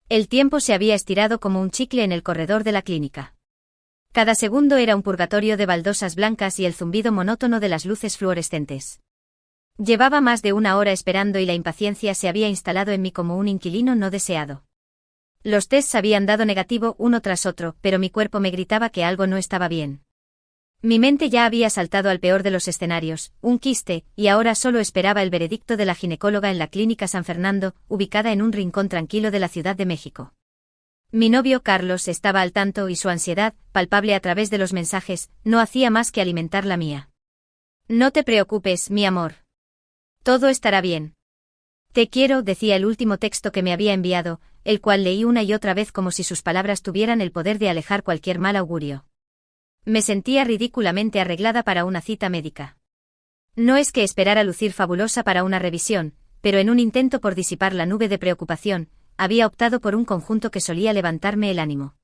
El tiempo se había estirado como un chicle en el corredor de la clínica. Cada segundo era un purgatorio de baldosas blancas y el zumbido monótono de las luces fluorescentes. Llevaba más de una hora esperando y la impaciencia se había instalado en mí como un inquilino no deseado. Los tests habían dado negativo uno tras otro, pero mi cuerpo me gritaba que algo no estaba bien. Mi mente ya había saltado al peor de los escenarios, un quiste, y ahora solo esperaba el veredicto de la ginecóloga en la Clínica San Fernando, ubicada en un rincón tranquilo de la Ciudad de México. Mi novio Carlos estaba al tanto y su ansiedad, palpable a través de los mensajes, no hacía más que alimentar la mía. No te preocupes, mi amor. Todo estará bien. Te quiero, decía el último texto que me había enviado, el cual leí una y otra vez como si sus palabras tuvieran el poder de alejar cualquier mal augurio. Me sentía ridículamente arreglada para una cita médica. No es que esperara lucir fabulosa para una revisión, pero en un intento por disipar la nube de preocupación, había optado por un conjunto que solía levantarme el ánimo.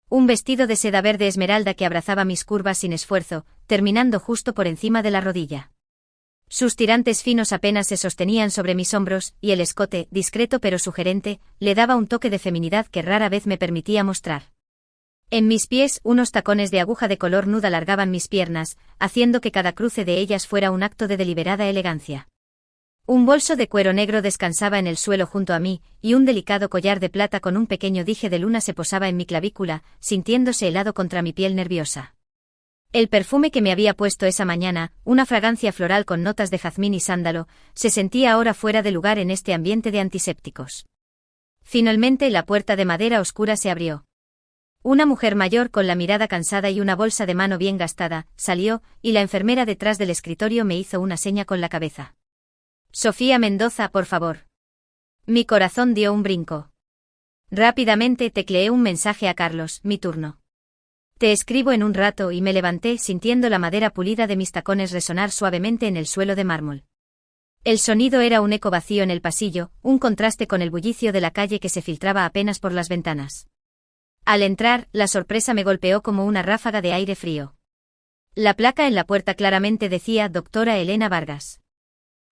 Un vestido de seda verde esmeralda que abrazaba mis curvas sin esfuerzo, terminando justo por encima de la rodilla. Sus tirantes finos apenas se sostenían sobre mis hombros, y el escote, discreto pero sugerente, le daba un toque de feminidad que rara vez me permitía mostrar. En mis pies, unos tacones de aguja de color nude alargaban mis piernas, haciendo que cada cruce de ellas fuera un acto de deliberada elegancia. Un bolso de cuero negro descansaba en el suelo junto a mí, y un delicado collar de plata con un pequeño dije de luna se posaba en mi clavícula, sintiéndose helado contra mi piel nerviosa. El perfume que me había puesto esa mañana, una fragancia floral con notas de jazmín y sándalo, se sentía ahora fuera de lugar en este ambiente de antisépticos. Finalmente la puerta de madera oscura se abrió. Una mujer mayor con la mirada cansada y una bolsa de mano bien gastada, salió, y la enfermera detrás del escritorio me hizo una seña con la cabeza. Sofía Mendoza, por favor. Mi corazón dio un brinco. Rápidamente tecleé un mensaje a Carlos, mi turno. Te escribo en un rato y me levanté sintiendo la madera pulida de mis tacones resonar suavemente en el suelo de mármol. El sonido era un eco vacío en el pasillo, un contraste con el bullicio de la calle que se filtraba apenas por las ventanas. Al entrar, la sorpresa me golpeó como una ráfaga de aire frío. La placa en la puerta claramente decía Doctora Elena Vargas.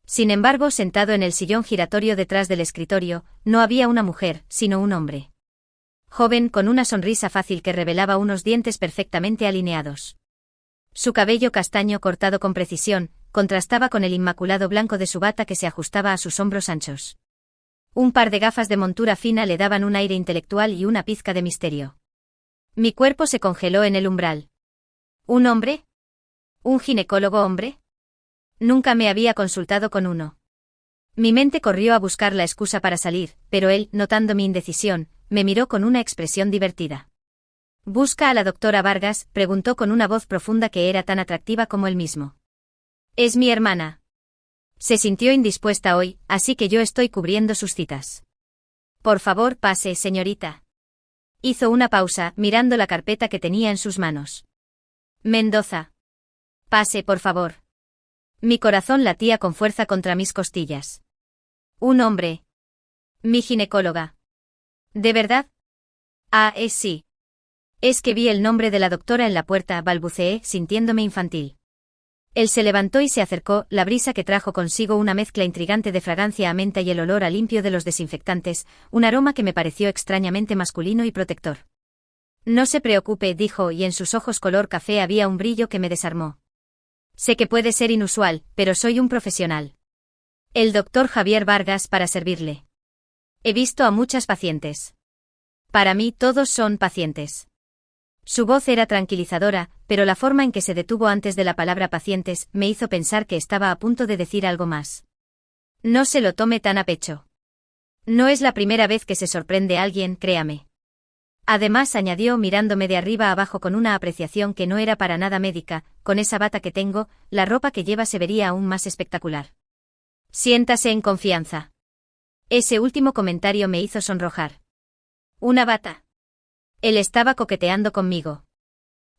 Sin embargo, sentado en el sillón giratorio detrás del escritorio, no había una mujer, sino un hombre. Joven con una sonrisa fácil que revelaba unos dientes perfectamente alineados. Su cabello castaño cortado con precisión, contrastaba con el inmaculado blanco de su bata que se ajustaba a sus hombros anchos. Un par de gafas de montura fina le daban un aire intelectual y una pizca de misterio. Mi cuerpo se congeló en el umbral. ¿Un hombre? ¿Un ginecólogo hombre? Nunca me había consultado con uno. Mi mente corrió a buscar la excusa para salir, pero él, notando mi indecisión, me miró con una expresión divertida. ¿Busca a la doctora Vargas?, preguntó con una voz profunda que era tan atractiva como él mismo. Es mi hermana. Se sintió indispuesta hoy, así que yo estoy cubriendo sus citas. Por favor, pase, señorita. Hizo una pausa, mirando la carpeta que tenía en sus manos. Mendoza. Pase, por favor. Mi corazón latía con fuerza contra mis costillas. Un hombre. Mi ginecóloga. ¿De verdad? Ah, sí. Es que vi el nombre de la doctora en la puerta, balbuceé, sintiéndome infantil. Él se levantó y se acercó, la brisa que trajo consigo una mezcla intrigante de fragancia a menta y el olor a limpio de los desinfectantes, un aroma que me pareció extrañamente masculino y protector. No se preocupe, dijo, y en sus ojos color café había un brillo que me desarmó. Sé que puede ser inusual, pero soy un profesional. El doctor Javier Vargas para servirle. He visto a muchas pacientes. Para mí todos son pacientes. Su voz era tranquilizadora, pero la forma en que se detuvo antes de la palabra pacientes me hizo pensar que estaba a punto de decir algo más. No se lo tome tan a pecho. No es la primera vez que se sorprende a alguien, créame. Además, añadió mirándome de arriba abajo con una apreciación que no era para nada médica, con esa bata que tengo, la ropa que lleva se vería aún más espectacular. Siéntase en confianza. Ese último comentario me hizo sonrojar. ¿Una bata? Él estaba coqueteando conmigo.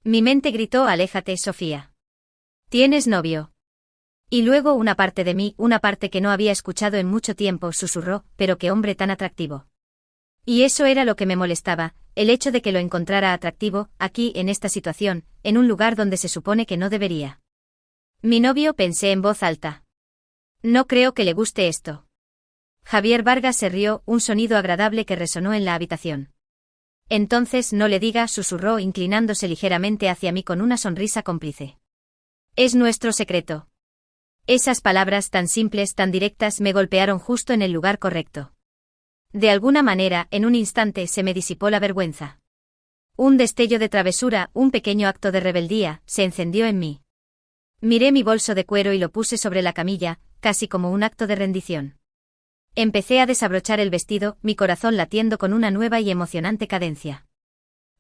Mi mente gritó: aléjate, Sofía. ¿Tienes novio? Y luego una parte de mí, una parte que no había escuchado en mucho tiempo, susurró: pero qué hombre tan atractivo. Y eso era lo que me molestaba, el hecho de que lo encontrara atractivo, aquí, en esta situación, en un lugar donde se supone que no debería. Mi novio, pensé en voz alta. No creo que le guste esto. Javier Vargas se rió, un sonido agradable que resonó en la habitación. Entonces no le diga, susurró inclinándose ligeramente hacia mí con una sonrisa cómplice. Es nuestro secreto. Esas palabras tan simples, tan directas, me golpearon justo en el lugar correcto. De alguna manera, en un instante se me disipó la vergüenza. Un destello de travesura, un pequeño acto de rebeldía, se encendió en mí. Miré mi bolso de cuero y lo puse sobre la camilla, casi como un acto de rendición. Empecé a desabrochar el vestido, mi corazón latiendo con una nueva y emocionante cadencia.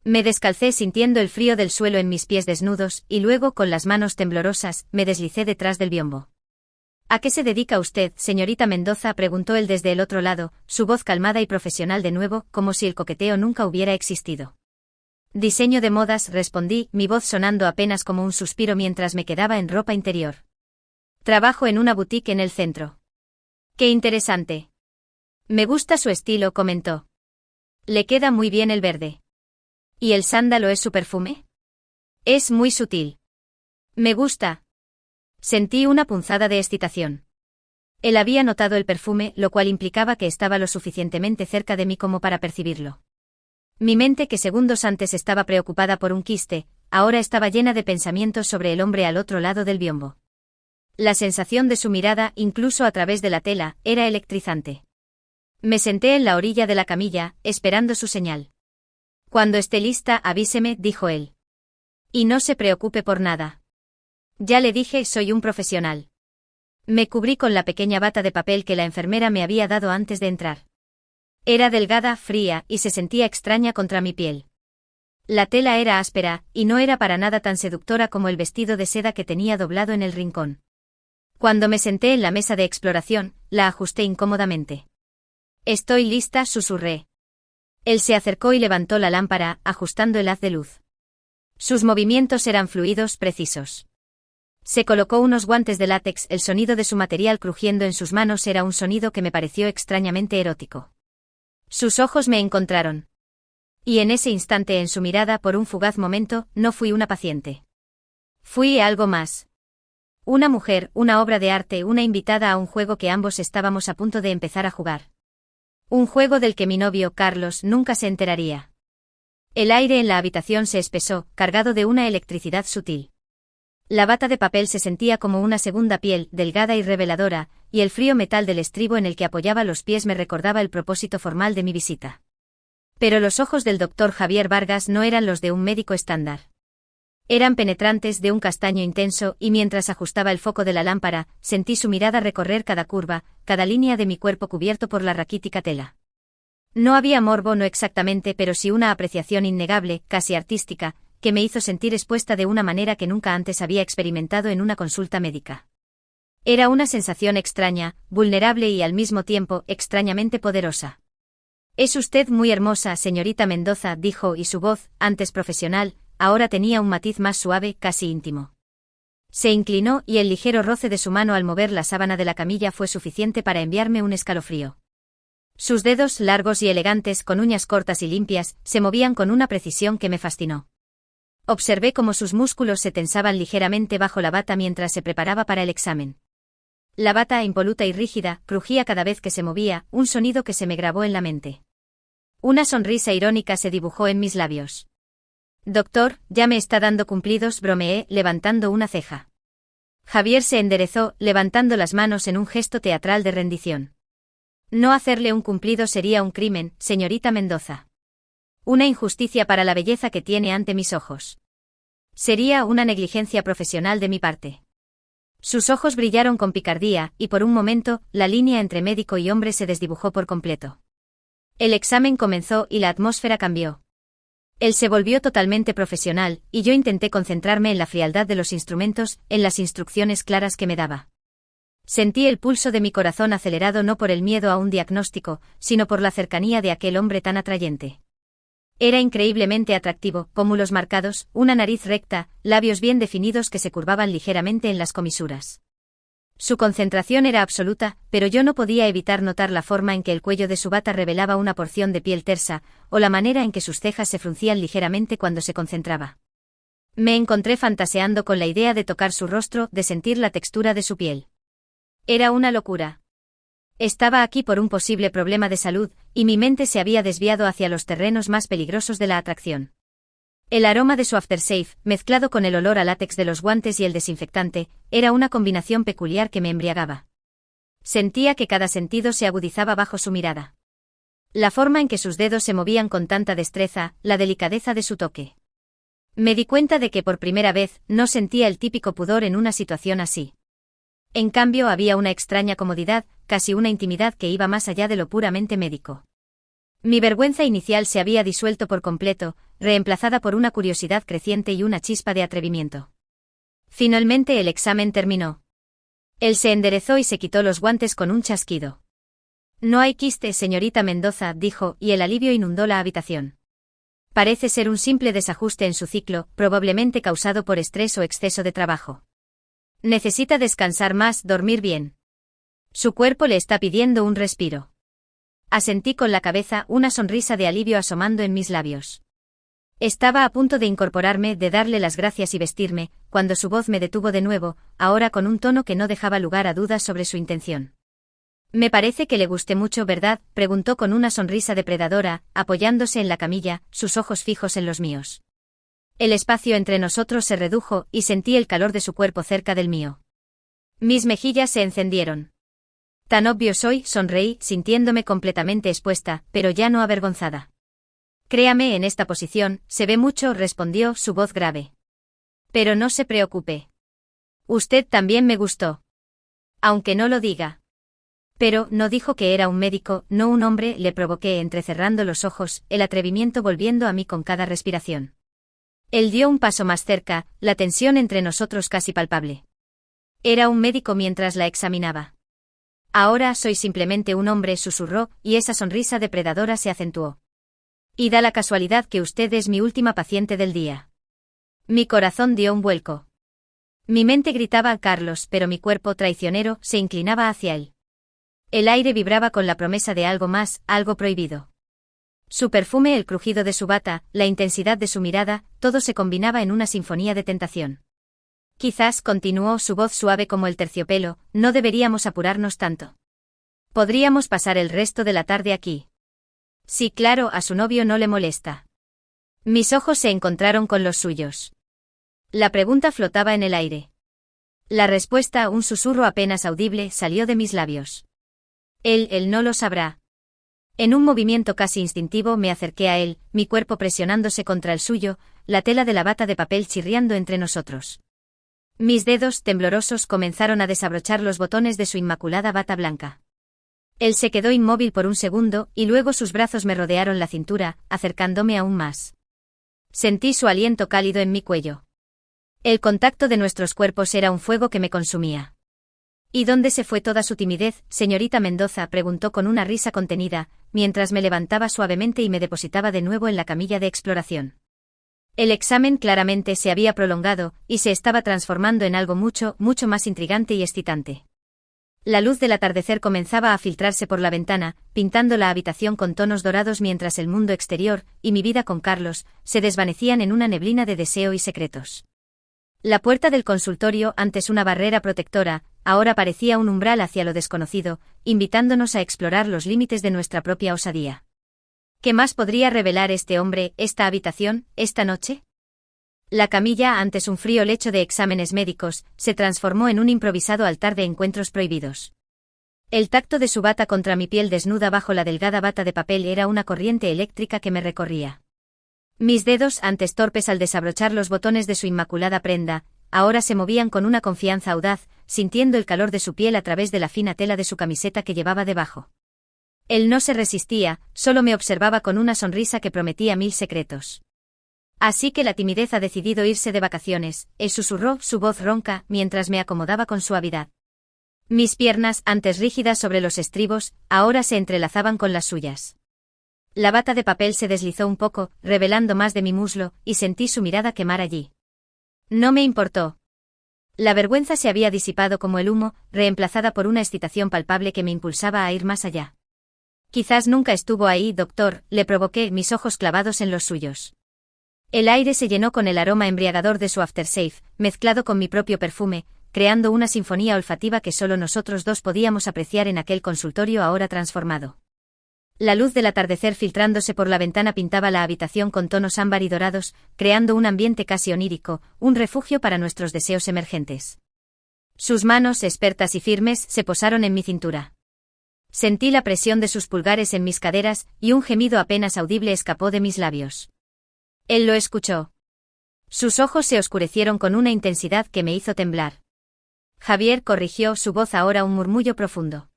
Me descalcé sintiendo el frío del suelo en mis pies desnudos, y luego, con las manos temblorosas, me deslicé detrás del biombo. ¿A qué se dedica usted, señorita Mendoza?, preguntó él desde el otro lado, su voz calmada y profesional de nuevo, como si el coqueteo nunca hubiera existido. Diseño de modas, respondí, mi voz sonando apenas como un suspiro mientras me quedaba en ropa interior. Trabajo en una boutique en el centro. ¡Qué interesante! Me gusta su estilo, comentó. Le queda muy bien el verde. ¿Y el sándalo es su perfume? Es muy sutil. Me gusta. Sentí una punzada de excitación. Él había notado el perfume, lo cual implicaba que estaba lo suficientemente cerca de mí como para percibirlo. Mi mente, que segundos antes estaba preocupada por un quiste, ahora estaba llena de pensamientos sobre el hombre al otro lado del biombo. La sensación de su mirada, incluso a través de la tela, era electrizante. Me senté en la orilla de la camilla, esperando su señal. Cuando esté lista, avíseme, dijo él. Y no se preocupe por nada. Ya le dije, soy un profesional. Me cubrí con la pequeña bata de papel que la enfermera me había dado antes de entrar. Era delgada, fría, y se sentía extraña contra mi piel. La tela era áspera, y no era para nada tan seductora como el vestido de seda que tenía doblado en el rincón. Cuando me senté en la mesa de exploración, la ajusté incómodamente. Estoy lista, susurré. Él se acercó y levantó la lámpara, ajustando el haz de luz. Sus movimientos eran fluidos, precisos. Se colocó unos guantes de látex, el sonido de su material crujiendo en sus manos era un sonido que me pareció extrañamente erótico. Sus ojos me encontraron. Y en ese instante, en su mirada, por un fugaz momento, no fui una paciente. Fui algo más. Una mujer, una obra de arte, una invitada a un juego que ambos estábamos a punto de empezar a jugar. Un juego del que mi novio, Carlos, nunca se enteraría. El aire en la habitación se espesó, cargado de una electricidad sutil. La bata de papel se sentía como una segunda piel, delgada y reveladora, y el frío metal del estribo en el que apoyaba los pies me recordaba el propósito formal de mi visita. Pero los ojos del doctor Javier Vargas no eran los de un médico estándar. Eran penetrantes, de un castaño intenso, y mientras ajustaba el foco de la lámpara, sentí su mirada recorrer cada curva, cada línea de mi cuerpo cubierto por la raquítica tela. No había morbo, no exactamente, pero sí una apreciación innegable, casi artística, que me hizo sentir expuesta de una manera que nunca antes había experimentado en una consulta médica. Era una sensación extraña, vulnerable y al mismo tiempo extrañamente poderosa. Es usted muy hermosa, señorita Mendoza, dijo, y su voz, antes profesional, ahora tenía un matiz más suave, casi íntimo. Se inclinó y el ligero roce de su mano al mover la sábana de la camilla fue suficiente para enviarme un escalofrío. Sus dedos, largos y elegantes, con uñas cortas y limpias, se movían con una precisión que me fascinó. Observé cómo sus músculos se tensaban ligeramente bajo la bata mientras se preparaba para el examen. La bata, impoluta y rígida, crujía cada vez que se movía, un sonido que se me grabó en la mente. Una sonrisa irónica se dibujó en mis labios. Doctor, ya me está dando cumplidos, bromeé, levantando una ceja. Javier se enderezó, levantando las manos en un gesto teatral de rendición. No hacerle un cumplido sería un crimen, señorita Mendoza. Una injusticia para la belleza que tiene ante mis ojos. Sería una negligencia profesional de mi parte. Sus ojos brillaron con picardía, y por un momento, la línea entre médico y hombre se desdibujó por completo. El examen comenzó y la atmósfera cambió. Él se volvió totalmente profesional, y yo intenté concentrarme en la frialdad de los instrumentos, en las instrucciones claras que me daba. Sentí el pulso de mi corazón acelerado no por el miedo a un diagnóstico, sino por la cercanía de aquel hombre tan atrayente. Era increíblemente atractivo, pómulos marcados, una nariz recta, labios bien definidos que se curvaban ligeramente en las comisuras. Su concentración era absoluta, pero yo no podía evitar notar la forma en que el cuello de su bata revelaba una porción de piel tersa, o la manera en que sus cejas se fruncían ligeramente cuando se concentraba. Me encontré fantaseando con la idea de tocar su rostro, de sentir la textura de su piel. Era una locura. Estaba aquí por un posible problema de salud, y mi mente se había desviado hacia los terrenos más peligrosos de la atracción. El aroma de su aftershave, mezclado con el olor a látex de los guantes y el desinfectante, era una combinación peculiar que me embriagaba. Sentía que cada sentido se agudizaba bajo su mirada. La forma en que sus dedos se movían con tanta destreza, la delicadeza de su toque. Me di cuenta de que por primera vez no sentía el típico pudor en una situación así. En cambio había una extraña comodidad, casi una intimidad que iba más allá de lo puramente médico. Mi vergüenza inicial se había disuelto por completo, reemplazada por una curiosidad creciente y una chispa de atrevimiento. Finalmente el examen terminó. Él se enderezó y se quitó los guantes con un chasquido. «No hay quiste, señorita Mendoza», dijo, y el alivio inundó la habitación. Parece ser un simple desajuste en su ciclo, probablemente causado por estrés o exceso de trabajo. Necesita descansar más, dormir bien. Su cuerpo le está pidiendo un respiro. Asentí con la cabeza, una sonrisa de alivio asomando en mis labios. Estaba a punto de incorporarme, de darle las gracias y vestirme, cuando su voz me detuvo de nuevo, ahora con un tono que no dejaba lugar a dudas sobre su intención. «Me parece que le gusté mucho, ¿verdad?», preguntó con una sonrisa depredadora, apoyándose en la camilla, sus ojos fijos en los míos. El espacio entre nosotros se redujo, y sentí el calor de su cuerpo cerca del mío. Mis mejillas se encendieron. «Tan obvio soy», sonreí, sintiéndome completamente expuesta, pero ya no avergonzada. «Créame, en esta posición, se ve mucho», respondió, su voz grave. «Pero no se preocupe. Usted también me gustó. Aunque no lo diga». «Pero, no dijo que era un médico, no un hombre», le provoqué entrecerrando los ojos, el atrevimiento volviendo a mí con cada respiración. Él dio un paso más cerca, la tensión entre nosotros casi palpable. «Era un médico mientras la examinaba». «Ahora soy simplemente un hombre», susurró, y esa sonrisa depredadora se acentuó. «Y da la casualidad que usted es mi última paciente del día». Mi corazón dio un vuelco. Mi mente gritaba a Carlos, pero mi cuerpo traicionero se inclinaba hacia él. El aire vibraba con la promesa de algo más, algo prohibido. Su perfume, el crujido de su bata, la intensidad de su mirada, todo se combinaba en una sinfonía de tentación. «Quizás», continuó, su voz suave como el terciopelo, «no deberíamos apurarnos tanto. Podríamos pasar el resto de la tarde aquí». «Sí, claro, a su novio no le molesta». Mis ojos se encontraron con los suyos. La pregunta flotaba en el aire. La respuesta, un susurro apenas audible, salió de mis labios. Él no lo sabrá». En un movimiento casi instintivo me acerqué a él, mi cuerpo presionándose contra el suyo, la tela de la bata de papel chirriando entre nosotros. Mis dedos, temblorosos, comenzaron a desabrochar los botones de su inmaculada bata blanca. Él se quedó inmóvil por un segundo, y luego sus brazos me rodearon la cintura, acercándome aún más. Sentí su aliento cálido en mi cuello. El contacto de nuestros cuerpos era un fuego que me consumía. «¿Y dónde se fue toda su timidez, señorita Mendoza?», preguntó con una risa contenida, mientras me levantaba suavemente y me depositaba de nuevo en la camilla de exploración. El examen claramente se había prolongado, y se estaba transformando en algo mucho, mucho más intrigante y excitante. La luz del atardecer comenzaba a filtrarse por la ventana, pintando la habitación con tonos dorados mientras el mundo exterior, y mi vida con Carlos, se desvanecían en una neblina de deseo y secretos. La puerta del consultorio, antes una barrera protectora, ahora parecía un umbral hacia lo desconocido, invitándonos a explorar los límites de nuestra propia osadía. ¿Qué más podría revelar este hombre, esta habitación, esta noche? La camilla, antes un frío lecho de exámenes médicos, se transformó en un improvisado altar de encuentros prohibidos. El tacto de su bata contra mi piel desnuda bajo la delgada bata de papel era una corriente eléctrica que me recorría. Mis dedos, antes torpes al desabrochar los botones de su inmaculada prenda, ahora se movían con una confianza audaz, sintiendo el calor de su piel a través de la fina tela de su camiseta que llevaba debajo. Él no se resistía, solo me observaba con una sonrisa que prometía 1000 secretos. «Así que la timidez ha decidido irse de vacaciones», él susurró, su voz ronca, mientras me acomodaba con suavidad. Mis piernas, antes rígidas sobre los estribos, ahora se entrelazaban con las suyas. La bata de papel se deslizó un poco, revelando más de mi muslo, y sentí su mirada quemar allí. No me importó. La vergüenza se había disipado como el humo, reemplazada por una excitación palpable que me impulsaba a ir más allá. «Quizás nunca estuvo ahí, doctor», le provoqué, mis ojos clavados en los suyos. El aire se llenó con el aroma embriagador de su aftershave, mezclado con mi propio perfume, creando una sinfonía olfativa que solo nosotros dos podíamos apreciar en aquel consultorio ahora transformado. La luz del atardecer filtrándose por la ventana pintaba la habitación con tonos ámbar y dorados, creando un ambiente casi onírico, un refugio para nuestros deseos emergentes. Sus manos, expertas y firmes, se posaron en mi cintura. Sentí la presión de sus pulgares en mis caderas, y un gemido apenas audible escapó de mis labios. Él lo escuchó. Sus ojos se oscurecieron con una intensidad que me hizo temblar. Javier, corrigió, su voz ahora un murmullo profundo.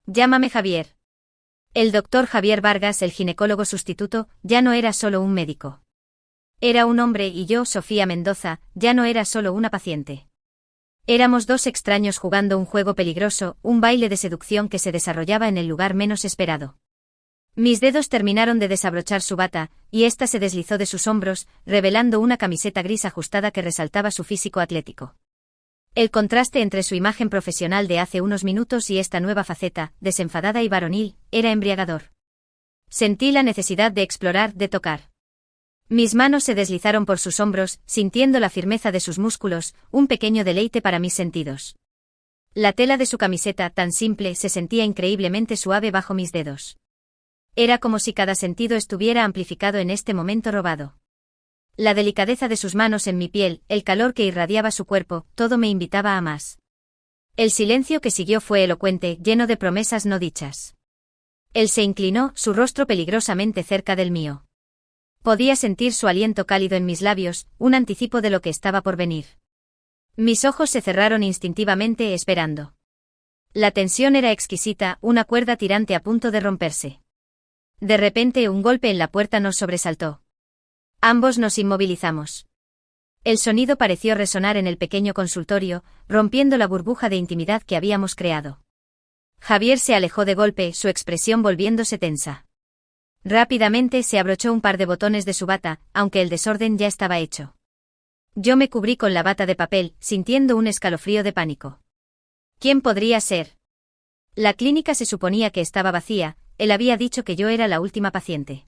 Llámame Javier. El doctor Javier Vargas, el ginecólogo sustituto, ya no era solo un médico. Era un hombre y yo, Sofía Mendoza, ya no era solo una paciente. Éramos dos extraños jugando un juego peligroso, un baile de seducción que se desarrollaba en el lugar menos esperado. Mis dedos terminaron de desabrochar su bata, y ésta se deslizó de sus hombros, revelando una camiseta gris ajustada que resaltaba su físico atlético. El contraste entre su imagen profesional de hace unos minutos y esta nueva faceta, desenfadada y varonil, era embriagador. Sentí la necesidad de explorar, de tocar. Mis manos se deslizaron por sus hombros, sintiendo la firmeza de sus músculos, un pequeño deleite para mis sentidos. La tela de su camiseta, tan simple, se sentía increíblemente suave bajo mis dedos. Era como si cada sentido estuviera amplificado en este momento robado. La delicadeza de sus manos en mi piel, el calor que irradiaba su cuerpo, todo me invitaba a más. El silencio que siguió fue elocuente, lleno de promesas no dichas. Él se inclinó, su rostro peligrosamente cerca del mío. Podía sentir su aliento cálido en mis labios, un anticipo de lo que estaba por venir. Mis ojos se cerraron instintivamente, esperando. La tensión era exquisita, una cuerda tirante a punto de romperse. De repente, un golpe en la puerta nos sobresaltó. Ambos nos inmovilizamos. El sonido pareció resonar en el pequeño consultorio, rompiendo la burbuja de intimidad que habíamos creado. Javier se alejó de golpe, su expresión volviéndose tensa. Rápidamente se abrochó un par de botones de su bata, aunque el desorden ya estaba hecho. Yo me cubrí con la bata de papel, sintiendo un escalofrío de pánico. ¿Quién podría ser? La clínica se suponía que estaba vacía, él había dicho que yo era la última paciente.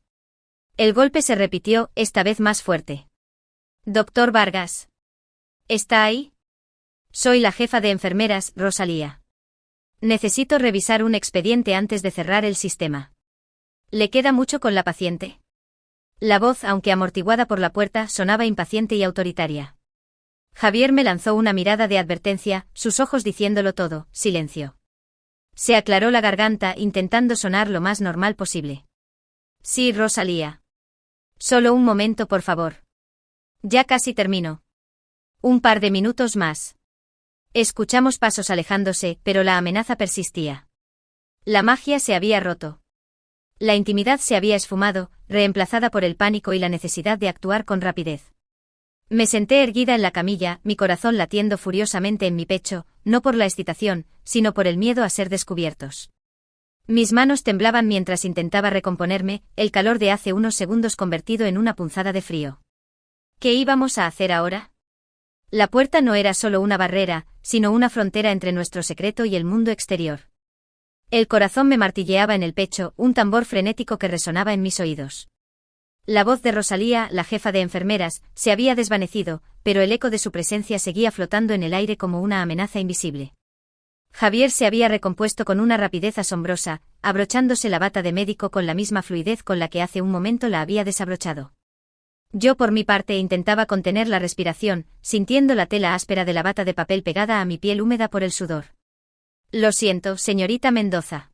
El golpe se repitió, esta vez más fuerte. Doctor Vargas. ¿Está ahí? Soy la jefa de enfermeras, Rosalía. Necesito revisar un expediente antes de cerrar el sistema. ¿Le queda mucho con la paciente? La voz, aunque amortiguada por la puerta, sonaba impaciente y autoritaria. Javier me lanzó una mirada de advertencia, sus ojos diciéndolo todo, silencio. Se aclaró la garganta, intentando sonar lo más normal posible. Sí, Rosalía. Solo un momento, por favor. Ya casi termino. Un par de minutos más. Escuchamos pasos alejándose, pero la amenaza persistía. La magia se había roto. La intimidad se había esfumado, reemplazada por el pánico y la necesidad de actuar con rapidez. Me senté erguida en la camilla, mi corazón latiendo furiosamente en mi pecho, no por la excitación, sino por el miedo a ser descubiertos. Mis manos temblaban mientras intentaba recomponerme, el calor de hace unos segundos convertido en una punzada de frío. ¿Qué íbamos a hacer ahora? La puerta no era solo una barrera, sino una frontera entre nuestro secreto y el mundo exterior. El corazón me martilleaba en el pecho, un tambor frenético que resonaba en mis oídos. La voz de Rosalía, la jefa de enfermeras, se había desvanecido, pero el eco de su presencia seguía flotando en el aire como una amenaza invisible. Javier se había recompuesto con una rapidez asombrosa, abrochándose la bata de médico con la misma fluidez con la que hace un momento la había desabrochado. Yo por mi parte intentaba contener la respiración, sintiendo la tela áspera de la bata de papel pegada a mi piel húmeda por el sudor. Lo siento, señorita Mendoza.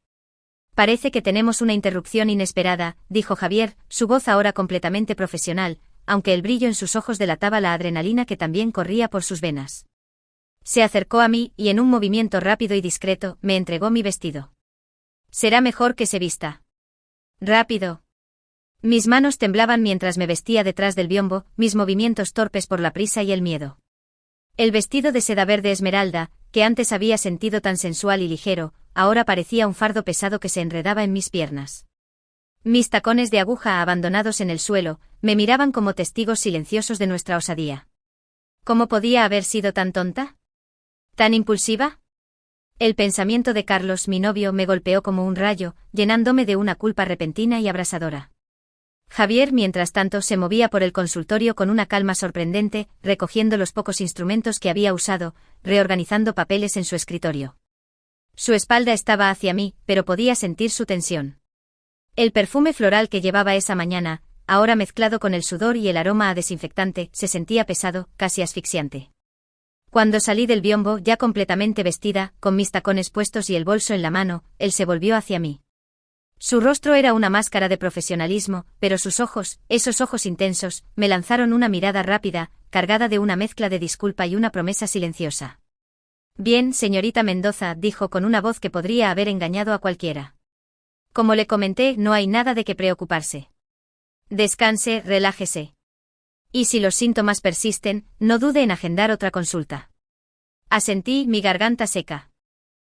Parece que tenemos una interrupción inesperada, dijo Javier, su voz ahora completamente profesional, aunque el brillo en sus ojos delataba la adrenalina que también corría por sus venas. Se acercó a mí y en un movimiento rápido y discreto, me entregó mi vestido. Será mejor que se vista. Rápido. Mis manos temblaban mientras me vestía detrás del biombo, mis movimientos torpes por la prisa y el miedo. El vestido de seda verde esmeralda, que antes había sentido tan sensual y ligero, ahora parecía un fardo pesado que se enredaba en mis piernas. Mis tacones de aguja abandonados en el suelo, me miraban como testigos silenciosos de nuestra osadía. ¿Cómo podía haber sido tan tonta? ¿Tan impulsiva? El pensamiento de Carlos, mi novio, me golpeó como un rayo, llenándome de una culpa repentina y abrasadora. Javier, mientras tanto, se movía por el consultorio con una calma sorprendente, recogiendo los pocos instrumentos que había usado, reorganizando papeles en su escritorio. Su espalda estaba hacia mí, pero podía sentir su tensión. El perfume floral que llevaba esa mañana, ahora mezclado con el sudor y el aroma a desinfectante, se sentía pesado, casi asfixiante. Cuando salí del biombo, ya completamente vestida, con mis tacones puestos y el bolso en la mano, él se volvió hacia mí. Su rostro era una máscara de profesionalismo, pero sus ojos, esos ojos intensos, me lanzaron una mirada rápida, cargada de una mezcla de disculpa y una promesa silenciosa. Bien, señorita Mendoza, dijo con una voz que podría haber engañado a cualquiera. Como le comenté, no hay nada de qué preocuparse. Descanse, relájese. Y si los síntomas persisten, no dude en agendar otra consulta. Asentí, mi garganta seca.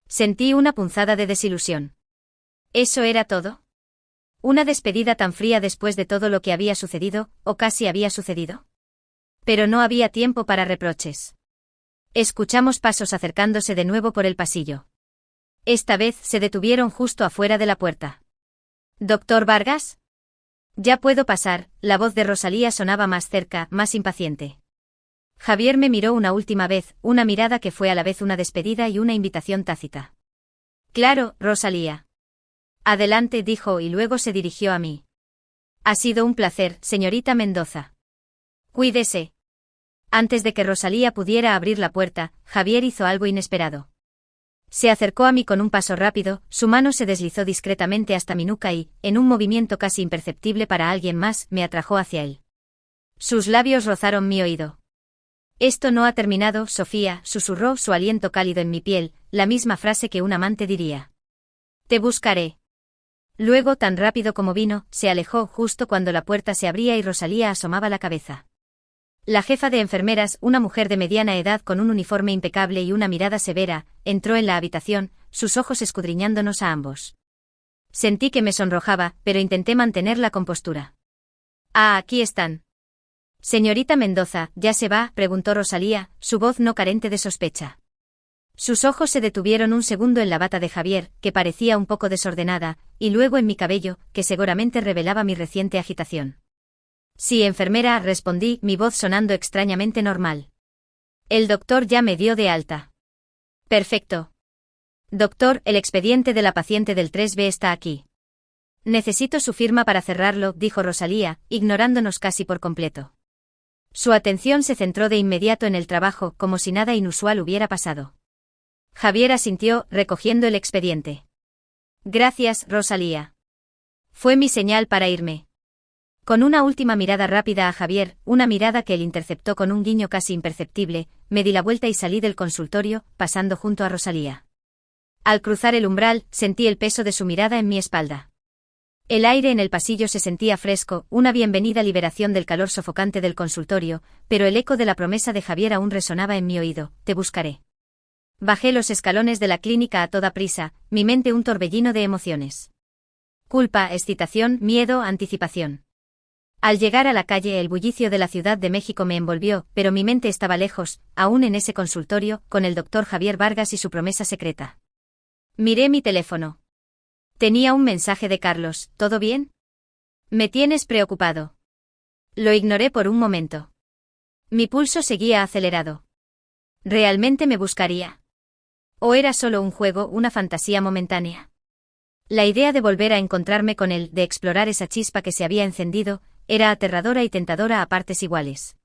Sentí una punzada de desilusión. ¿Eso era todo? ¿Una despedida tan fría después de todo lo que había sucedido, o casi había sucedido? Pero no había tiempo para reproches. Escuchamos pasos acercándose de nuevo por el pasillo. Esta vez se detuvieron justo afuera de la puerta. ¿Doctor Vargas? Ya puedo pasar, la voz de Rosalía sonaba más cerca, más impaciente. Javier me miró una última vez, una mirada que fue a la vez una despedida y una invitación tácita. Claro, Rosalía. Adelante, dijo y luego se dirigió a mí. Ha sido un placer, señorita Mendoza. Cuídese. Antes de que Rosalía pudiera abrir la puerta, Javier hizo algo inesperado. Se acercó a mí con un paso rápido, su mano se deslizó discretamente hasta mi nuca y, en un movimiento casi imperceptible para alguien más, me atrajo hacia él. Sus labios rozaron mi oído. Esto no ha terminado, Sofía, susurró, su aliento cálido en mi piel, la misma frase que un amante diría. Te buscaré. Luego, tan rápido como vino, se alejó justo cuando la puerta se abría y Rosalía asomaba la cabeza. La jefa de enfermeras, una mujer de mediana edad con un uniforme impecable y una mirada severa, entró en la habitación, sus ojos escudriñándonos a ambos. Sentí que me sonrojaba, pero intenté mantener la compostura. Ah, aquí están. Señorita Mendoza, ¿ya se va?, preguntó Rosalía, su voz no carente de sospecha. Sus ojos se detuvieron un segundo en la bata de Javier, que parecía un poco desordenada, y luego en mi cabello, que seguramente revelaba mi reciente agitación. Sí, enfermera, respondí, mi voz sonando extrañamente normal. El doctor ya me dio de alta. Perfecto. Doctor, el expediente de la paciente del 3B está aquí. Necesito su firma para cerrarlo, dijo Rosalía, ignorándonos casi por completo. Su atención se centró de inmediato en el trabajo, como si nada inusual hubiera pasado. Javier asintió, recogiendo el expediente. Gracias, Rosalía. Fue mi señal para irme. Con una última mirada rápida a Javier, una mirada que él interceptó con un guiño casi imperceptible, me di la vuelta y salí del consultorio, pasando junto a Rosalía. Al cruzar el umbral, sentí el peso de su mirada en mi espalda. El aire en el pasillo se sentía fresco, una bienvenida liberación del calor sofocante del consultorio, pero el eco de la promesa de Javier aún resonaba en mi oído, te buscaré. Bajé los escalones de la clínica a toda prisa, mi mente un torbellino de emociones. Culpa, excitación, miedo, anticipación. Al llegar a la calle, el bullicio de la Ciudad de México me envolvió, pero mi mente estaba lejos, aún en ese consultorio, con el doctor Javier Vargas y su promesa secreta. Miré mi teléfono. Tenía un mensaje de Carlos, ¿todo bien? Me tienes preocupado. Lo ignoré por un momento. Mi pulso seguía acelerado. ¿Realmente me buscaría? ¿O era solo un juego, una fantasía momentánea? La idea de volver a encontrarme con él, de explorar esa chispa que se había encendido, era aterradora y tentadora a partes iguales.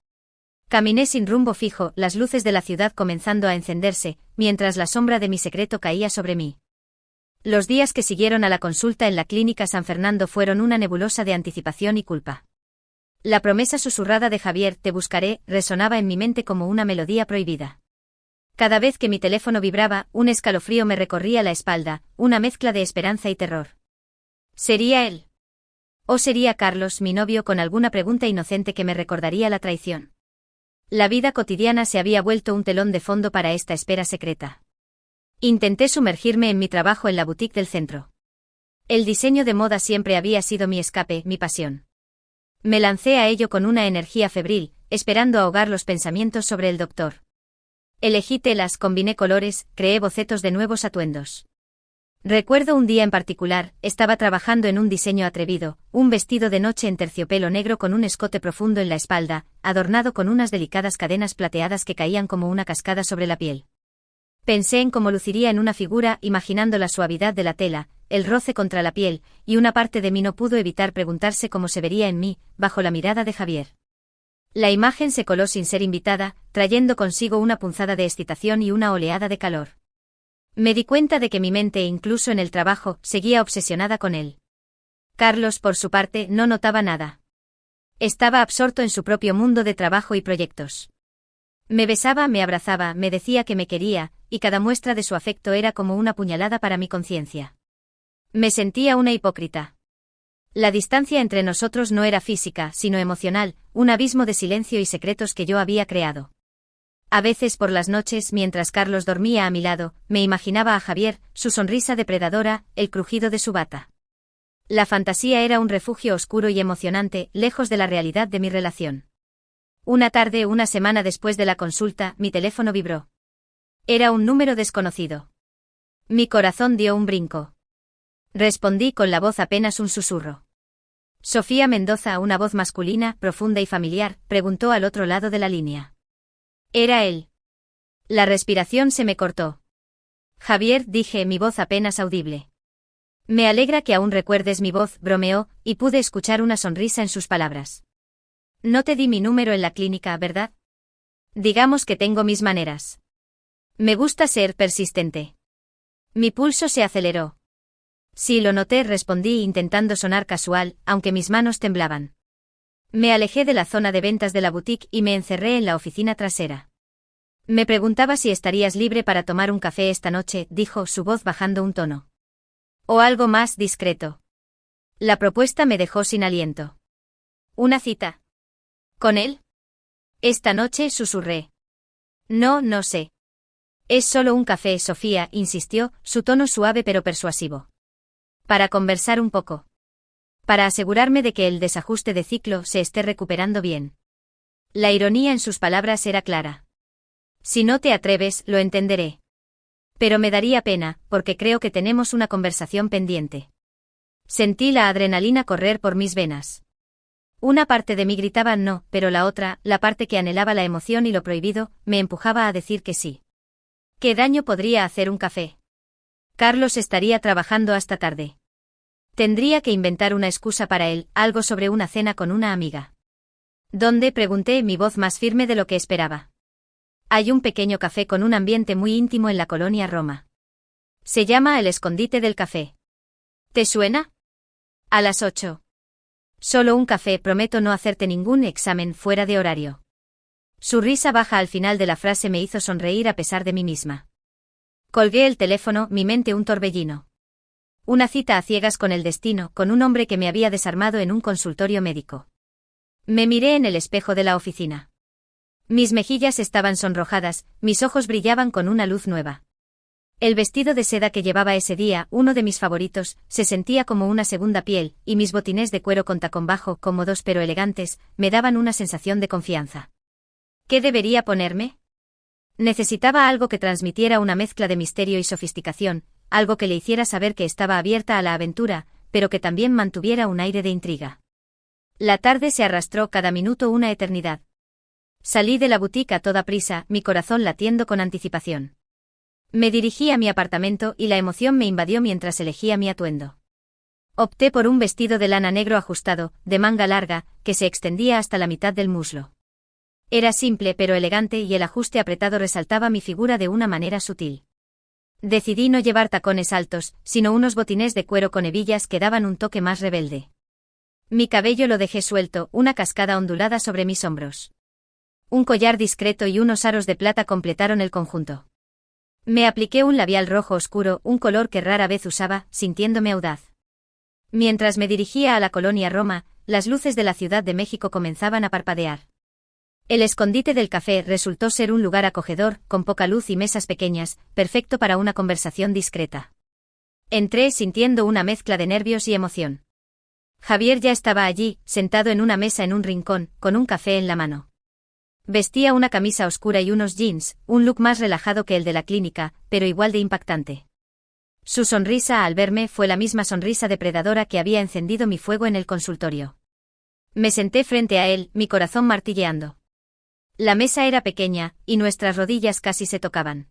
Caminé sin rumbo fijo, las luces de la ciudad comenzando a encenderse, mientras la sombra de mi secreto caía sobre mí. Los días que siguieron a la consulta en la clínica San Fernando fueron una nebulosa de anticipación y culpa. La promesa susurrada de Javier, te buscaré, resonaba en mi mente como una melodía prohibida. Cada vez que mi teléfono vibraba, un escalofrío me recorría la espalda, una mezcla de esperanza y terror. ¿Sería él? ¿O sería Carlos, mi novio, con alguna pregunta inocente que me recordaría la traición? La vida cotidiana se había vuelto un telón de fondo para esta espera secreta. Intenté sumergirme en mi trabajo en la boutique del centro. El diseño de moda siempre había sido mi escape, mi pasión. Me lancé a ello con una energía febril, esperando ahogar los pensamientos sobre el doctor. Elegí telas, combiné colores, creé bocetos de nuevos atuendos. Recuerdo un día en particular, estaba trabajando en un diseño atrevido, un vestido de noche en terciopelo negro con un escote profundo en la espalda, adornado con unas delicadas cadenas plateadas que caían como una cascada sobre la piel. Pensé en cómo luciría en una figura, imaginando la suavidad de la tela, el roce contra la piel, y una parte de mí no pudo evitar preguntarse cómo se vería en mí, bajo la mirada de Javier. La imagen se coló sin ser invitada, trayendo consigo una punzada de excitación y una oleada de calor. Me di cuenta de que mi mente, incluso en el trabajo, seguía obsesionada con él. Carlos, por su parte, no notaba nada. Estaba absorto en su propio mundo de trabajo y proyectos. Me besaba, me abrazaba, me decía que me quería, y cada muestra de su afecto era como una puñalada para mi conciencia. Me sentía una hipócrita. La distancia entre nosotros no era física, sino emocional, un abismo de silencio y secretos que yo había creado. A veces por las noches, mientras Carlos dormía a mi lado, me imaginaba a Javier, su sonrisa depredadora, el crujido de su bata. La fantasía era un refugio oscuro y emocionante, lejos de la realidad de mi relación. Una tarde, una semana después de la consulta, mi teléfono vibró. Era un número desconocido. Mi corazón dio un brinco. Respondí con la voz apenas un susurro. Sofía Mendoza, una voz masculina, profunda y familiar, preguntó al otro lado de la línea. Era él. La respiración se me cortó. Javier, dije, mi voz apenas audible. Me alegra que aún recuerdes mi voz, bromeó, y pude escuchar una sonrisa en sus palabras. No te di mi número en la clínica, ¿verdad? Digamos que tengo mis maneras. Me gusta ser persistente. Mi pulso se aceleró. Sí, lo noté, respondí intentando sonar casual, aunque mis manos temblaban. Me alejé de la zona de ventas de la boutique y me encerré en la oficina trasera. Me preguntaba si estarías libre para tomar un café esta noche, dijo, su voz bajando un tono. O algo más discreto. La propuesta me dejó sin aliento. ¿Una cita? ¿Con él? Esta noche, susurré. No, no sé. Es solo un café, Sofía, insistió, su tono suave pero persuasivo. Para conversar un poco. Para asegurarme de que el desajuste de ciclo se esté recuperando bien. La ironía en sus palabras era clara. Si no te atreves, lo entenderé. Pero me daría pena, porque creo que tenemos una conversación pendiente. Sentí la adrenalina correr por mis venas. Una parte de mí gritaba no, pero la otra, la parte que anhelaba la emoción y lo prohibido, me empujaba a decir que sí. ¿Qué daño podría hacer un café? Carlos estaría trabajando hasta tarde. Tendría que inventar una excusa para él, algo sobre una cena con una amiga. ¿Dónde? Pregunté, mi voz más firme de lo que esperaba. Hay un pequeño café con un ambiente muy íntimo en la colonia Roma. Se llama El Escondite del Café. ¿Te suena? A las 8. Solo un café, prometo no hacerte ningún examen fuera de horario. Su risa baja al final de la frase me hizo sonreír a pesar de mí misma. Colgué el teléfono, mi mente un torbellino. Una cita a ciegas con el destino, con un hombre que me había desarmado en un consultorio médico. Me miré en el espejo de la oficina. Mis mejillas estaban sonrojadas, mis ojos brillaban con una luz nueva. El vestido de seda que llevaba ese día, uno de mis favoritos, se sentía como una segunda piel, y mis botines de cuero con tacón bajo, cómodos pero elegantes, me daban una sensación de confianza. ¿Qué debería ponerme? Necesitaba algo que transmitiera una mezcla de misterio y sofisticación, algo que le hiciera saber que estaba abierta a la aventura, pero que también mantuviera un aire de intriga. La tarde se arrastró, cada minuto una eternidad. Salí de la boutique a toda prisa, mi corazón latiendo con anticipación. Me dirigí a mi apartamento y la emoción me invadió mientras elegía mi atuendo. Opté por un vestido de lana negro ajustado, de manga larga, que se extendía hasta la mitad del muslo. Era simple pero elegante y el ajuste apretado resaltaba mi figura de una manera sutil. Decidí no llevar tacones altos, sino unos botines de cuero con hebillas que daban un toque más rebelde. Mi cabello lo dejé suelto, una cascada ondulada sobre mis hombros. Un collar discreto y unos aros de plata completaron el conjunto. Me apliqué un labial rojo oscuro, un color que rara vez usaba, sintiéndome audaz. Mientras me dirigía a la colonia Roma, las luces de la Ciudad de México comenzaban a parpadear. El Escondite del Café resultó ser un lugar acogedor, con poca luz y mesas pequeñas, perfecto para una conversación discreta. Entré sintiendo una mezcla de nervios y emoción. Javier ya estaba allí, sentado en una mesa en un rincón, con un café en la mano. Vestía una camisa oscura y unos jeans, un look más relajado que el de la clínica, pero igual de impactante. Su sonrisa al verme fue la misma sonrisa depredadora que había encendido mi fuego en el consultorio. Me senté frente a él, mi corazón martilleando. La mesa era pequeña, y nuestras rodillas casi se tocaban.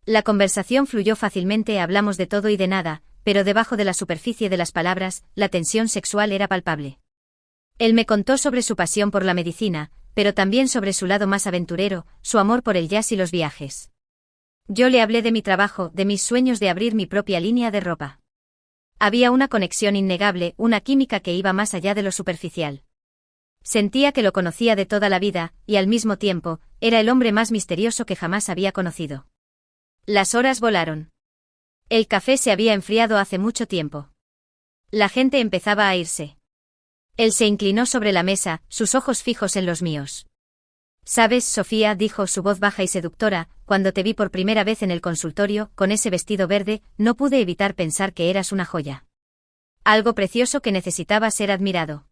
La conversación fluyó fácilmente, hablamos de todo y de nada, pero debajo de la superficie de las palabras, la tensión sexual era palpable. Él me contó sobre su pasión por la medicina, pero también sobre su lado más aventurero, su amor por el jazz y los viajes. Yo le hablé de mi trabajo, de mis sueños de abrir mi propia línea de ropa. Había una conexión innegable, una química que iba más allá de lo superficial. Sentía que lo conocía de toda la vida, y al mismo tiempo, era el hombre más misterioso que jamás había conocido. Las horas volaron. El café se había enfriado hace mucho tiempo. La gente empezaba a irse. Él se inclinó sobre la mesa, sus ojos fijos en los míos. «Sabes, Sofía», dijo su voz baja y seductora, «cuando te vi por primera vez en el consultorio, con ese vestido verde, no pude evitar pensar que eras una joya. Algo precioso que necesitaba ser admirado».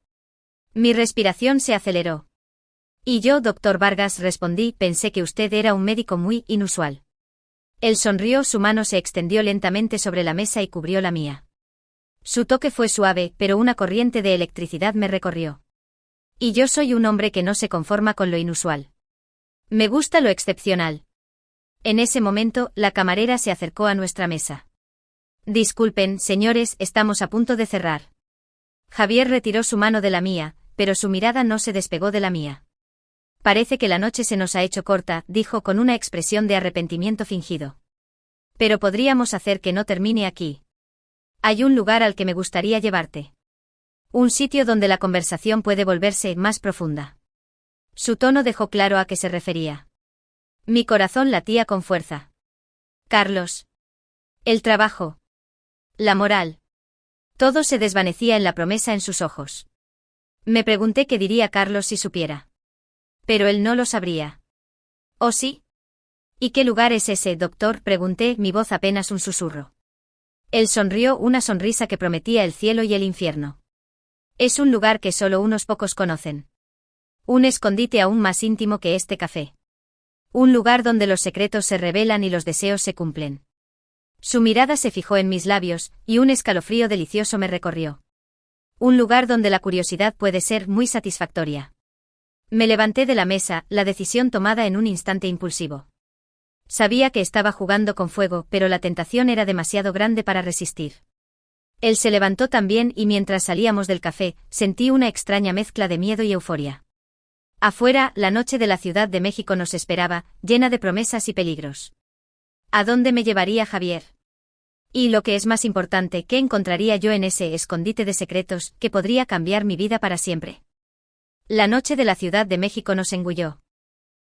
Mi respiración se aceleró. «Y yo, doctor Vargas», respondí, «pensé que usted era un médico muy inusual». Él sonrió, su mano se extendió lentamente sobre la mesa y cubrió la mía. Su toque fue suave, pero una corriente de electricidad me recorrió. Y yo soy un hombre que no se conforma con lo inusual. Me gusta lo excepcional. En ese momento, la camarera se acercó a nuestra mesa. «Disculpen, señores, estamos a punto de cerrar». Javier retiró su mano de la mía, pero su mirada no se despegó de la mía. «Parece que la noche se nos ha hecho corta», dijo con una expresión de arrepentimiento fingido. «Pero podríamos hacer que no termine aquí. Hay un lugar al que me gustaría llevarte. Un sitio donde la conversación puede volverse más profunda». Su tono dejó claro a qué se refería. Mi corazón latía con fuerza. Carlos. El trabajo. La moral. Todo se desvanecía en la promesa en sus ojos. Me pregunté qué diría Carlos si supiera. Pero él no lo sabría. ¿Oh sí? ¿Y qué lugar es ese, doctor?, pregunté, mi voz apenas un susurro. Él sonrió, una sonrisa que prometía el cielo y el infierno. «Es un lugar que solo unos pocos conocen. Un escondite aún más íntimo que este café. Un lugar donde los secretos se revelan y los deseos se cumplen». Su mirada se fijó en mis labios, y un escalofrío delicioso me recorrió. Un lugar donde la curiosidad puede ser muy satisfactoria. Me levanté de la mesa, la decisión tomada en un instante impulsivo. Sabía que estaba jugando con fuego, pero la tentación era demasiado grande para resistir. Él se levantó también y mientras salíamos del café, sentí una extraña mezcla de miedo y euforia. Afuera, la noche de la Ciudad de México nos esperaba, llena de promesas y peligros. ¿A dónde me llevaría Javier? Y lo que es más importante, ¿qué encontraría yo en ese escondite de secretos que podría cambiar mi vida para siempre? La noche de la Ciudad de México nos engulló.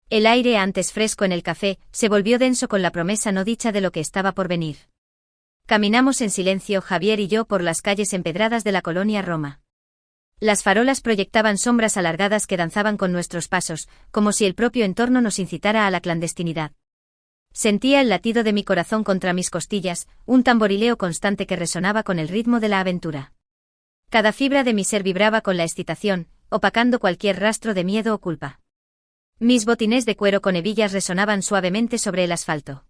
El aire, antes fresco en el café, se volvió denso con la promesa no dicha de lo que estaba por venir. Caminamos en silencio, Javier y yo, por las calles empedradas de la colonia Roma. Las farolas proyectaban sombras alargadas que danzaban con nuestros pasos, como si el propio entorno nos incitara a la clandestinidad. Sentía el latido de mi corazón contra mis costillas, un tamborileo constante que resonaba con el ritmo de la aventura. Cada fibra de mi ser vibraba con la excitación, opacando cualquier rastro de miedo o culpa. Mis botines de cuero con hebillas resonaban suavemente sobre el asfalto.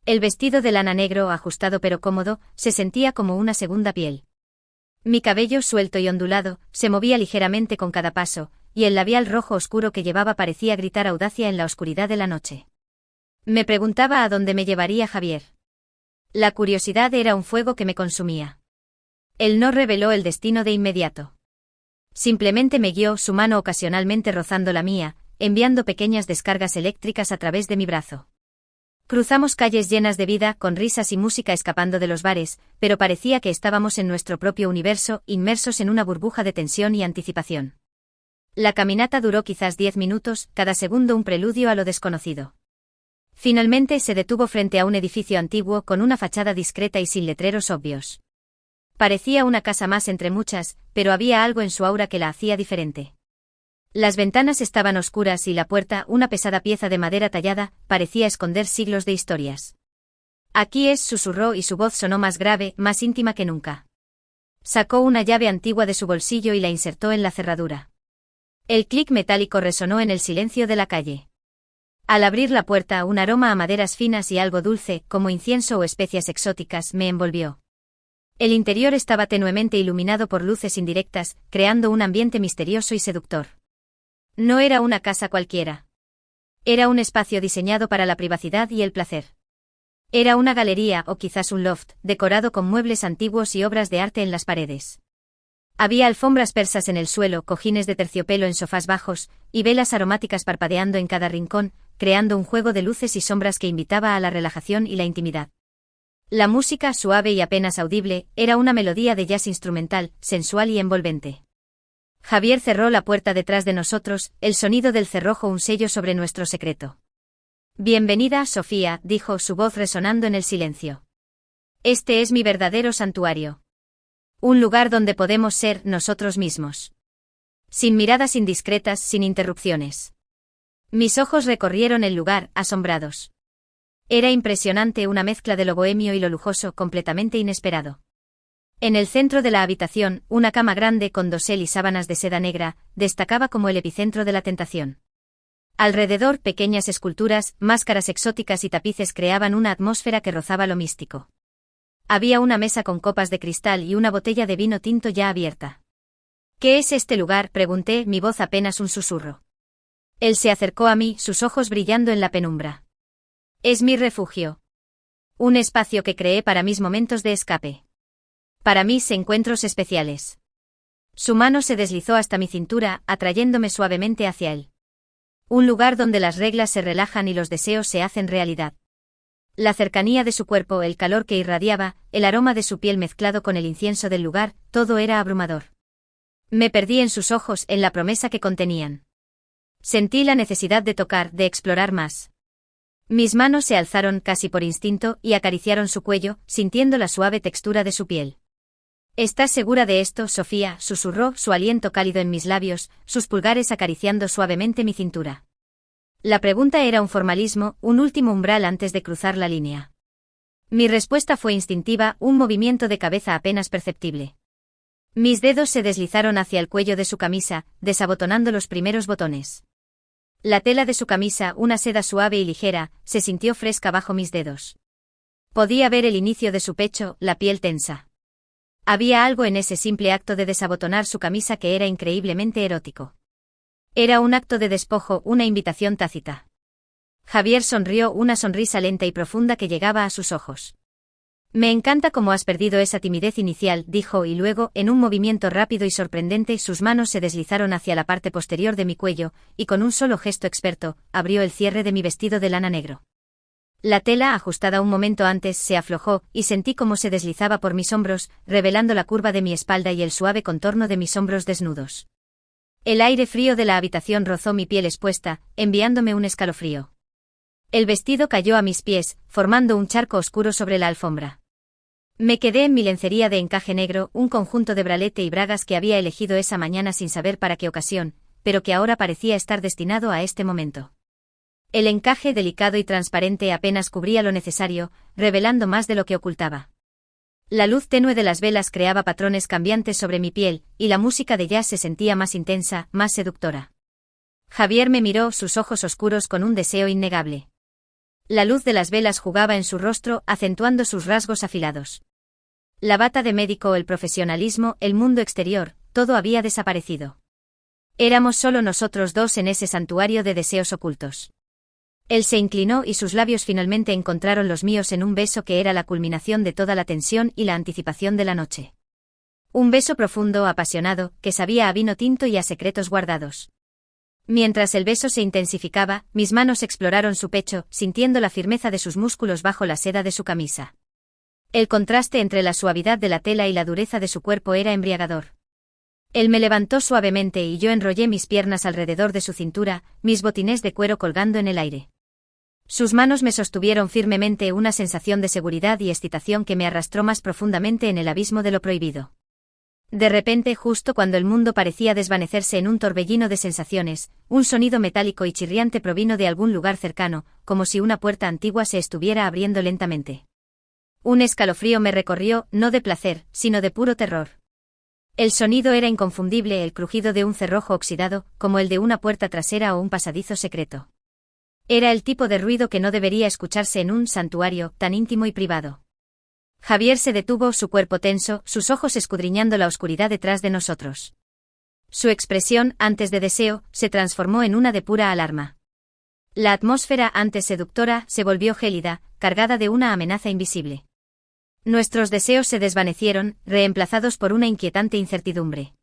El vestido de lana negro, ajustado pero cómodo, se sentía como una segunda piel. Mi cabello suelto y ondulado, se movía ligeramente con cada paso, y el labial rojo oscuro que llevaba parecía gritar audacia en la oscuridad de la noche. Me preguntaba a dónde me llevaría Javier. La curiosidad era un fuego que me consumía. Él no reveló el destino de inmediato. Simplemente me guió, su mano ocasionalmente rozando la mía, enviando pequeñas descargas eléctricas a través de mi brazo. Cruzamos calles llenas de vida, con risas y música escapando de los bares, pero parecía que estábamos en nuestro propio universo, inmersos en una burbuja de tensión y anticipación. La caminata duró quizás 10 minutos, cada segundo un preludio a lo desconocido. Finalmente se detuvo frente a un edificio antiguo con una fachada discreta y sin letreros obvios. Parecía una casa más entre muchas, pero había algo en su aura que la hacía diferente. Las ventanas estaban oscuras y la puerta, una pesada pieza de madera tallada, parecía esconder siglos de historias. «Aquí es», susurró y su voz sonó más grave, más íntima que nunca. Sacó una llave antigua de su bolsillo y la insertó en la cerradura. El clic metálico resonó en el silencio de la calle. Al abrir la puerta, un aroma a maderas finas y algo dulce, como incienso o especias exóticas, me envolvió. El interior estaba tenuemente iluminado por luces indirectas, creando un ambiente misterioso y seductor. No era una casa cualquiera. Era un espacio diseñado para la privacidad y el placer. Era una galería o quizás un loft, decorado con muebles antiguos y obras de arte en las paredes. Había alfombras persas en el suelo, cojines de terciopelo en sofás bajos, y velas aromáticas parpadeando en cada rincón, creando un juego de luces y sombras que invitaba a la relajación y la intimidad. La música, suave y apenas audible, era una melodía de jazz instrumental, sensual y envolvente. Javier cerró la puerta detrás de nosotros, el sonido del cerrojo un sello sobre nuestro secreto. «Bienvenida, Sofía», dijo su voz resonando en el silencio. «Este es mi verdadero santuario. Un lugar donde podemos ser nosotros mismos. Sin miradas indiscretas, sin interrupciones». Mis ojos recorrieron el lugar, asombrados. Era impresionante, una mezcla de lo bohemio y lo lujoso, completamente inesperado. En el centro de la habitación, una cama grande con dosel y sábanas de seda negra, destacaba como el epicentro de la tentación. Alrededor, pequeñas esculturas, máscaras exóticas y tapices creaban una atmósfera que rozaba lo místico. Había una mesa con copas de cristal y una botella de vino tinto ya abierta. «¿Qué es este lugar?», pregunté, mi voz apenas un susurro. Él se acercó a mí, sus ojos brillando en la penumbra. «Es mi refugio. Un espacio que creé para mis momentos de escape. Para mis encuentros especiales». Su mano se deslizó hasta mi cintura, atrayéndome suavemente hacia él. Un lugar donde las reglas se relajan y los deseos se hacen realidad. La cercanía de su cuerpo, el calor que irradiaba, el aroma de su piel mezclado con el incienso del lugar, todo era abrumador. Me perdí en sus ojos, en la promesa que contenían. Sentí la necesidad de tocar, de explorar más. Mis manos se alzaron casi por instinto y acariciaron su cuello, sintiendo la suave textura de su piel. «¿Estás segura de esto, Sofía?», susurró, su aliento cálido en mis labios, sus pulgares acariciando suavemente mi cintura. La pregunta era un formalismo, un último umbral antes de cruzar la línea. Mi respuesta fue instintiva, un movimiento de cabeza apenas perceptible. Mis dedos se deslizaron hacia el cuello de su camisa, desabotonando los primeros botones. La tela de su camisa, una seda suave y ligera, se sintió fresca bajo mis dedos. Podía ver el inicio de su pecho, la piel tensa. Había algo en ese simple acto de desabotonar su camisa que era increíblemente erótico. Era un acto de despojo, una invitación tácita. Javier sonrió, una sonrisa lenta y profunda que llegaba a sus ojos. «Me encanta cómo has perdido esa timidez inicial», dijo, y luego, en un movimiento rápido y sorprendente, sus manos se deslizaron hacia la parte posterior de mi cuello, y con un solo gesto experto, abrió el cierre de mi vestido de lana negro. La tela, ajustada un momento antes, se aflojó, y sentí cómo se deslizaba por mis hombros, revelando la curva de mi espalda y el suave contorno de mis hombros desnudos. El aire frío de la habitación rozó mi piel expuesta, enviándome un escalofrío. El vestido cayó a mis pies, formando un charco oscuro sobre la alfombra. Me quedé en mi lencería de encaje negro, un conjunto de bralete y bragas que había elegido esa mañana sin saber para qué ocasión, pero que ahora parecía estar destinado a este momento. El encaje delicado y transparente apenas cubría lo necesario, revelando más de lo que ocultaba. La luz tenue de las velas creaba patrones cambiantes sobre mi piel, y la música de jazz se sentía más intensa, más seductora. Javier me miró, sus ojos oscuros con un deseo innegable. La luz de las velas jugaba en su rostro, acentuando sus rasgos afilados. La bata de médico, el profesionalismo, el mundo exterior, todo había desaparecido. Éramos solo nosotros dos en ese santuario de deseos ocultos. Él se inclinó y sus labios finalmente encontraron los míos en un beso que era la culminación de toda la tensión y la anticipación de la noche. Un beso profundo, apasionado, que sabía a vino tinto y a secretos guardados. Mientras el beso se intensificaba, mis manos exploraron su pecho, sintiendo la firmeza de sus músculos bajo la seda de su camisa. El contraste entre la suavidad de la tela y la dureza de su cuerpo era embriagador. Él me levantó suavemente y yo enrollé mis piernas alrededor de su cintura, mis botines de cuero colgando en el aire. Sus manos me sostuvieron firmemente, una sensación de seguridad y excitación que me arrastró más profundamente en el abismo de lo prohibido. De repente, justo cuando el mundo parecía desvanecerse en un torbellino de sensaciones, un sonido metálico y chirriante provino de algún lugar cercano, como si una puerta antigua se estuviera abriendo lentamente. Un escalofrío me recorrió, no de placer, sino de puro terror. El sonido era inconfundible, el crujido de un cerrojo oxidado, como el de una puerta trasera o un pasadizo secreto. Era el tipo de ruido que no debería escucharse en un santuario tan íntimo y privado. Javier se detuvo, su cuerpo tenso, sus ojos escudriñando la oscuridad detrás de nosotros. Su expresión, antes de deseo, se transformó en una de pura alarma. La atmósfera, antes seductora, se volvió gélida, cargada de una amenaza invisible. Nuestros deseos se desvanecieron, reemplazados por una inquietante incertidumbre.